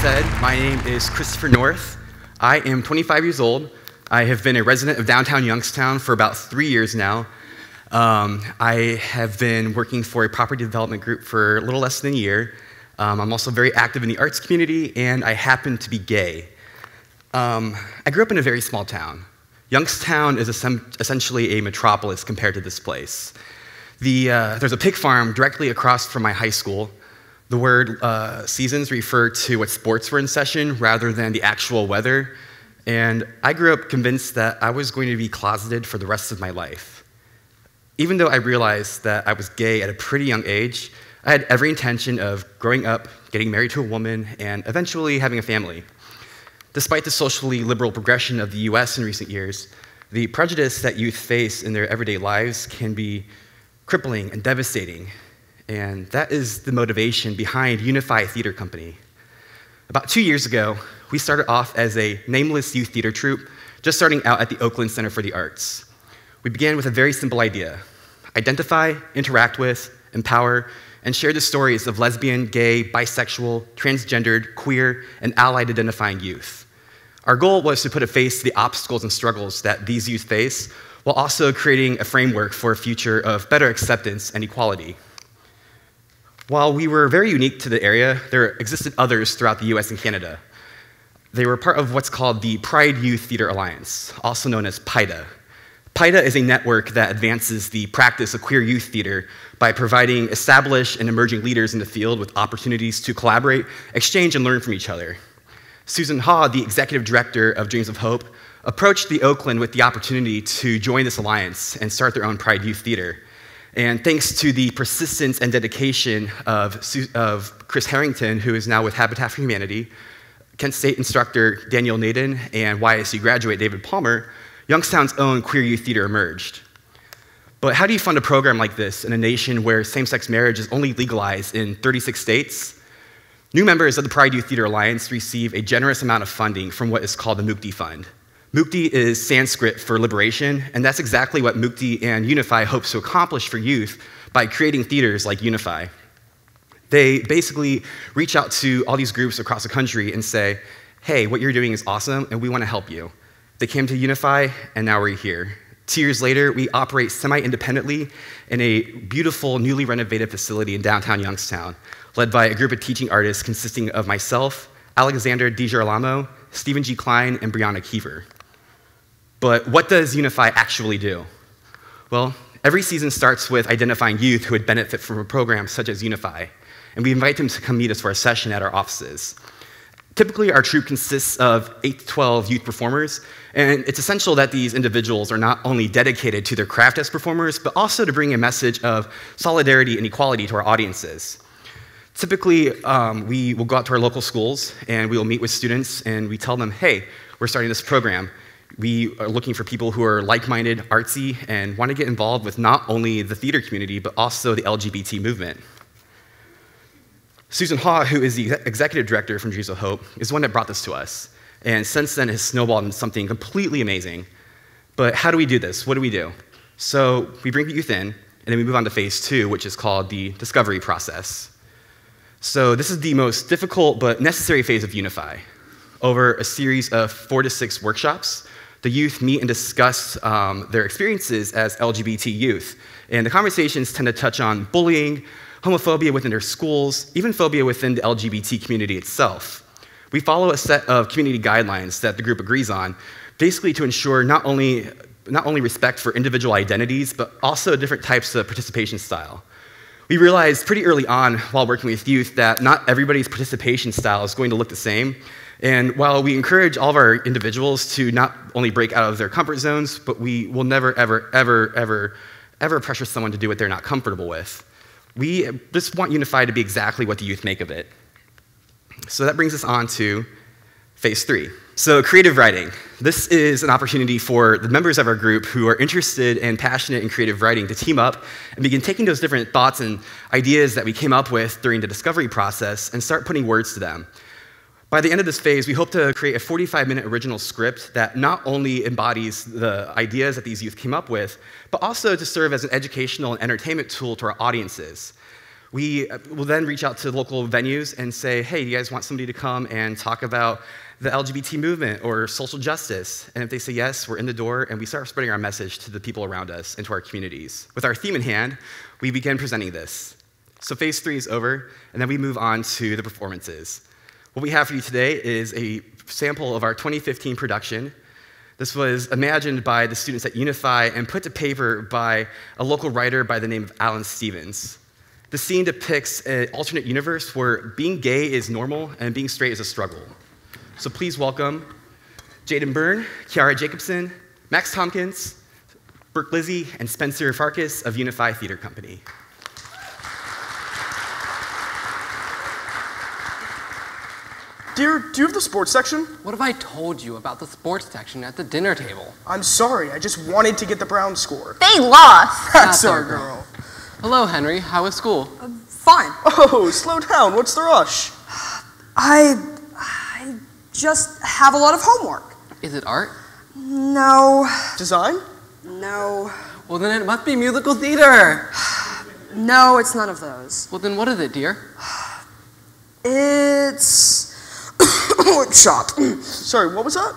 said, my name is Kristopher North. I am 25 years old. I have been a resident of downtown Youngstown for about 3 years now. I have been working for a property development group for a little less than a year. I'm also very active in the arts community, and I happen to be gay. I grew up in a very small town. Youngstown is essentially a metropolis compared to this place. There's a pig farm directly across from my high school. The word seasons refer to what sports were in session rather than the actual weather. And I grew up convinced that I was going to be closeted for the rest of my life. Even though I realized that I was gay at a pretty young age, I had every intention of growing up, getting married to a woman, and eventually having a family. Despite the socially liberal progression of the US in recent years, the prejudice that youth face in their everyday lives can be crippling and devastating. And that is the motivation behind YOUnify Theater Company. About 2 years ago, we started off as a nameless youth theater troupe, just starting out at the Oakland Center for the Arts. We began with a very simple idea: identify, interact with, empower, and share the stories of lesbian, gay, bisexual, transgendered, queer, and allied identifying youth. Our goal was to put a face to the obstacles and struggles that these youth face, while also creating a framework for a future of better acceptance and equality. While we were very unique to the area, there existed others throughout the US and Canada. They were part of what's called the Pride Youth Theater Alliance, also known as PIDA. PIDA is a network that advances the practice of queer youth theater by providing established and emerging leaders in the field with opportunities to collaborate, exchange, and learn from each other. Susan Ha, the executive director of Dreams of Hope, approached the Oakland with the opportunity to join this alliance and start their own Pride Youth Theater. And thanks to the persistence and dedication of Chris Harrington, who is now with Habitat for Humanity, Kent State instructor Daniel Naden, and YSU graduate David Palmer, Youngstown's own queer youth theater emerged. But how do you fund a program like this in a nation where same-sex marriage is only legalized in 36 states? New members of the Pride Youth Theater Alliance receive a generous amount of funding from what is called the Mukti Fund. Mukti is Sanskrit for liberation, and that's exactly what Mukti and YOUnify hopes to accomplish for youth by creating theaters like YOUnify. They basically reach out to all these groups across the country and say, hey, what you're doing is awesome, and we want to help you. They came to YOUnify, and now we're here. 2 years later, we operate semi-independently in a beautiful, newly renovated facility in downtown Youngstown, led by a group of teaching artists consisting of myself, Alexander DiGirolamo, Stephen G. Klein, and Brianna Kiever. But what does YOUnify actually do? Well, every season starts with identifying youth who would benefit from a program such as YOUnify, and we invite them to come meet us for a session at our offices. Typically, our troupe consists of 8 to 12 youth performers, and it's essential that these individuals are not only dedicated to their craft as performers, but also to bring a message of solidarity and equality to our audiences. Typically, we will go out to our local schools, and we will meet with students, and we tell them, hey, we're starting this program. We are looking for people who are like-minded, artsy, and want to get involved with not only the theater community, but also the LGBT movement. Susan Ha, who is the executive director from Dreams of Hope, is the one that brought this to us. And since then, it has snowballed into something completely amazing. But how do we do this? What do we do? So we bring youth in, and then we move on to phase 2, which is called the discovery process. So this is the most difficult but necessary phase of YOUnify. Over a series of 4 to 6 workshops, the youth meet and discuss their experiences as LGBT youth. And the conversations tend to touch on bullying, homophobia within their schools, even phobia within the LGBT community itself. We follow a set of community guidelines that the group agrees on, basically to ensure not only respect for individual identities, but also different types of participation style. We realized pretty early on while working with youth that not everybody's participation style is going to look the same. And while we encourage all of our individuals to not only break out of their comfort zones, but we will never, ever pressure someone to do what they're not comfortable with. We just want YOUnify to be exactly what the youth make of it. So that brings us on to phase 3. So creative writing. This is an opportunity for the members of our group who are interested and passionate in creative writing to team up and begin taking those different thoughts and ideas that we came up with during the discovery process and start putting words to them. By the end of this phase, we hope to create a 45-minute original script that not only embodies the ideas that these youth came up with, but also to serve as an educational and entertainment tool to our audiences. We will then reach out to local venues and say, hey, do you guys want somebody to come and talk about the LGBT movement or social justice? And if they say yes, we're in the door and we start spreading our message to the people around us and to our communities. With our theme in hand, we begin presenting this. So phase 3 is over, and then we move on to the performances. What we have for you today is a sample of our 2015 production. This was imagined by the students at YOUnify and put to paper by a local writer by the name of Alan Stevens. The scene depicts an alternate universe where being gay is normal and being straight is a struggle. So please welcome Jaden Byrne, Kiara Jacobson, Max Tompkins, Burke Lizzie, and Spencer Farkas of YOUnify Theater Company. Dear, do you have the sports section? What have I told you about the sports section at the dinner table? I'm sorry, I just wanted to get the Browns score. They lost! That's our girl. Hello, Henry. How was school? Fine. Oh, slow down. What's the rush? I just have a lot of homework. Is it art? No. Design? No. Well, then it must be musical theater. No, it's none of those. Well, then what is it, dear? It's wood shop. Sorry, what was that?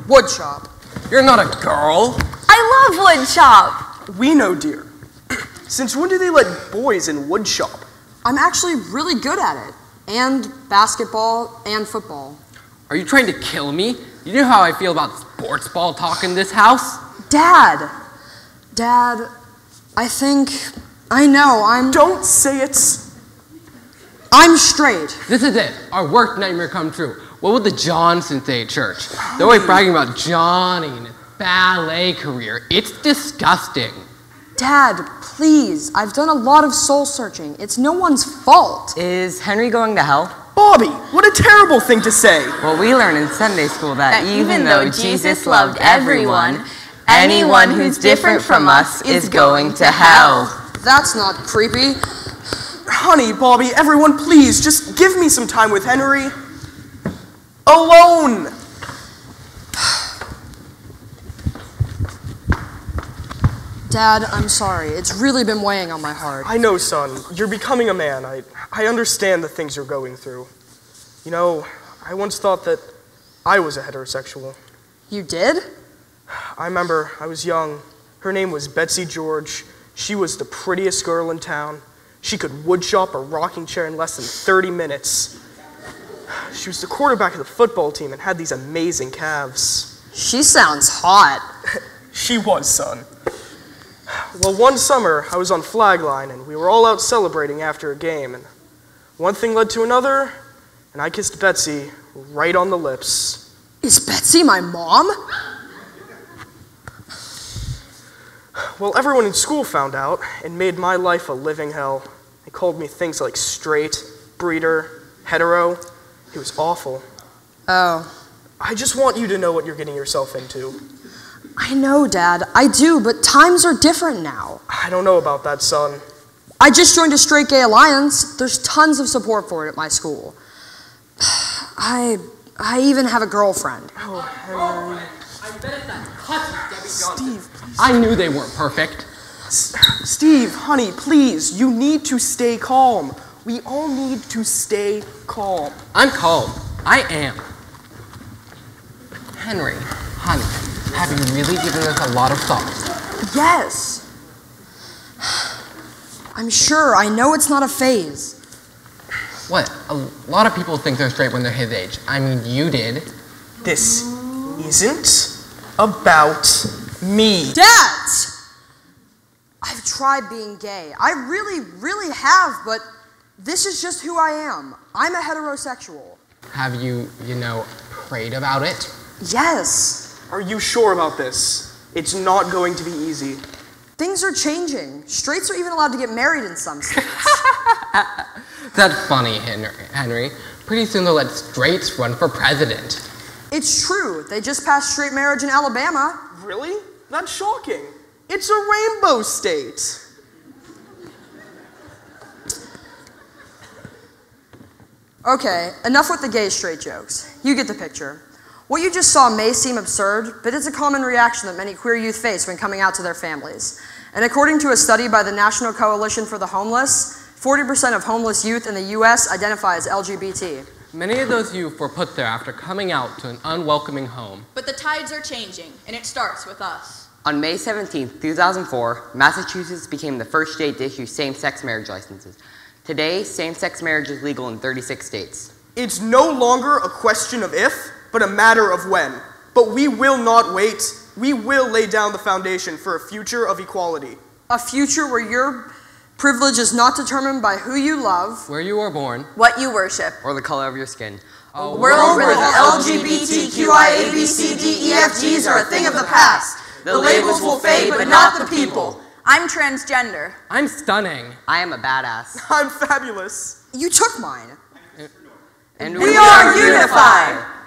Wood shop. You're not a girl. I love wood shop. We know, dear. Since when do they let boys in wood shop? I'm actually really good at it. And basketball and football. Are you trying to kill me? You know how I feel about sports ball talk in this house? Dad, I think I know Don't say it. I'm straight. This is it. Our worst nightmare come true. What would the Johnsons say at church? They're always bragging about Johnny and his ballet career. It's disgusting. Dad, please. I've done a lot of soul searching. It's no one's fault. Is Henry going to hell? Bobby, what a terrible thing to say. Well, we learn in Sunday school that even though Jesus loved everyone, anyone who's different from us is going to hell. That's not creepy. Honey, Bobby, everyone, please, just give me some time with Henry. Alone. Dad, I'm sorry. It's really been weighing on my heart. I know, son. You're becoming a man. I understand the things you're going through. You know, I once thought that I was a heterosexual. You did? I remember I was young. Her name was Betsy George. She was the prettiest girl in town. She could woodshop a rocking chair in less than 30 minutes. She was the quarterback of the football team and had these amazing calves. She sounds hot. She was, son. Well, one summer, I was on flag line, and we were all out celebrating after a game, and one thing led to another, and I kissed Betsy right on the lips. Is Betsy my mom? Well, everyone in school found out and made my life a living hell. They called me things like straight, breeder, hetero. It was awful. Oh. I just want you to know what you're getting yourself into. I know, Dad. I do, but times are different now. I don't know about that, son. I just joined a straight gay alliance. There's tons of support for it at my school. I even have a girlfriend. Oh, Henry. I bet it's that cousin, Debbie Johnson. Steve, please. I knew they weren't perfect. Steve, honey, please. You need to stay calm. We all need to stay calm. I'm calm. I am. Henry, honey, have you really given this a lot of thought? Yes. I'm sure. I know it's not a phase. What? A lot of people think they're straight when they're his age. I mean, you did. This isn't about me. Dad! I've tried being gay. I really, really have, but this is just who I am. I'm a heterosexual. Have you, prayed about it? Yes. Are you sure about this? It's not going to be easy. Things are changing. Straights are even allowed to get married in some states. That's funny, Henry. Pretty soon they'll let straights run for president. It's true. They just passed straight marriage in Alabama. Really? That's shocking. It's a rainbow state. Okay, enough with the gay straight jokes. You get the picture. What you just saw may seem absurd, but it's a common reaction that many queer youth face when coming out to their families. And according to a study by the National Coalition for the Homeless, 40% of homeless youth in the U.S. identify as LGBT. Many of those youth were put there after coming out to an unwelcoming home. But the tides are changing, and it starts with us. On May 17, 2004, Massachusetts became the first state to issue same-sex marriage licenses. Today, same-sex marriage is legal in 36 states. It's no longer a question of if, but a matter of when. But we will not wait. We will lay down the foundation for a future of equality. A future where your privilege is not determined by who you love, Where you were born, What you worship. Or the color of your skin. a world where the LGBTQIA ABCDEFGs are a thing of the past. The labels will fade, but not the people. I'm transgender. I'm stunning. I am a badass. I'm fabulous. You took mine. And We are YOUnify.